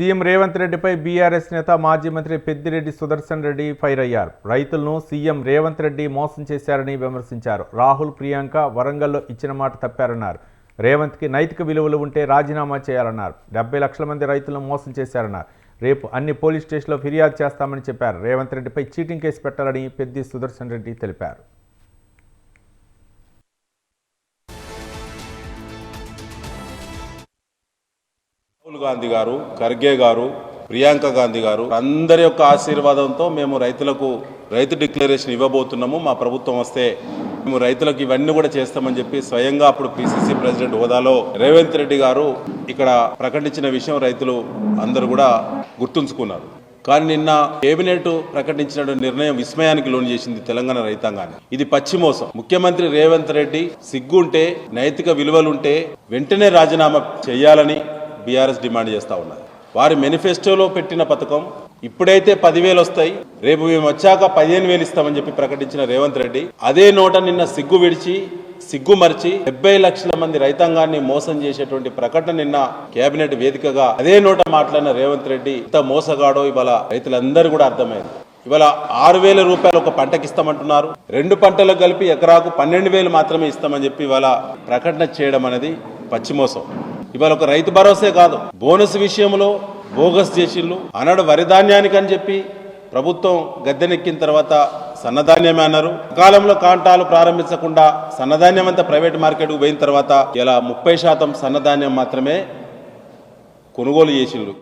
CM Revanth రెడ్డిపై BRS నేత మాజీ మంత్రి పెద్దిరెడ్డి సుదర్శన్ రెడ్డి ఫైర్ అయ్యారు. రైతులను సీఎం రేవంత్ రెడ్డి మోసం చేశారని విమర్శించారు. రాహుల్, ప్రియాంక వరంగల్లో ఇచ్చిన మాట తప్పారన్నారు. రేవంత్కి నైతిక విలువలు ఉంటే రాజీనామా చేయాలన్నారు. 70 లక్షల మంది రైతులను మోసం చేశారన్నారు. రేపు అన్ని పోలీస్ స్టేషన్లో ఫిర్యాదు చేస్తామని చెప్పారు. రేవంత్ రెడ్డిపై చీటింగ్ కేసు పెట్టాలని పెద్ది సుదర్శన్ రెడ్డి తెలిపారు. రాహుల్ గాంధీ గారు, ఖర్గే గారు, ప్రియాంక గాంధీ గారు అందరి యొక్క ఆశీర్వాదంతో మేము రైతు డిక్లరేషన్ ఇవ్వబోతున్నాము. మా ప్రభుత్వం వస్తే మేము రైతులకు ఇవన్నీ కూడా చేస్తామని చెప్పి స్వయంగా అప్పుడు పిసిసి ప్రెసిడెంట్ హోదాలో రేవంత్ రెడ్డి గారు ఇక్కడ ప్రకటించిన విషయం రైతులు అందరూ కూడా గుర్తుంచుకున్నారు. కానీ నిన్న కేబినెట్ ప్రకటించిన నిర్ణయం విస్మయానికి లోను చేసింది తెలంగాణ రైతాంగాన్ని. ఇది పచ్చి మోసం. ముఖ్యమంత్రి రేవంత్ రెడ్డి సిగ్గుంటే, నైతిక విలువలుంటే వెంటనే రాజీనామా చేయాలని బీఆర్ఎస్ డిమాండ్ చేస్తా ఉన్నారు. వారి మేనిఫెస్టోలో పెట్టిన పథకం ఇప్పుడైతే 10,000 వస్తాయి, రేపు మేము వచ్చాక 15,000 ఇస్తామని చెప్పి ప్రకటించిన రేవంత్ రెడ్డి అదే నోట నిన్న సిగ్గు మరిచి 70 లక్షల మంది రైతాంగాన్ని మోసం చేసేటువంటి ప్రకటన నిన్న కేబినెట్ వేదికగా అదే నోట మాట్లాడిన రేవంత్ రెడ్డి ఎంత మోసగాడో ఇవాళ రైతులందరూ కూడా అర్థమైంది. ఇవాళ 6,000 రూపాయలు ఒక పంటకి ఇస్తామంటున్నారు. 2 పంటలకు కలిపి ఎకరాకు 12,000 మాత్రమే ఇస్తామని చెప్పి ఇవాళ ప్రకటన చేయడం అనేది పచ్చిమోసం. ఇవాళ ఒక రైతు భరోసే కాదు, బోనస్ విషయంలో బోగస్ చేసిళ్ళు. ఆనాడు వరి ధాన్యానికి అని చెప్పి ప్రభుత్వం గద్దెనెక్కిన తర్వాత సన్నధాన్యమే అన్నారు. కాలంలో కాంటాలు ప్రారంభించకుండా సన్నధాన్యం అంతా ప్రైవేట్ మార్కెట్కు పోయిన తర్వాత ఇలా 30% సన్నధాన్యం మాత్రమే కొనుగోలు చేసిళ్ళు.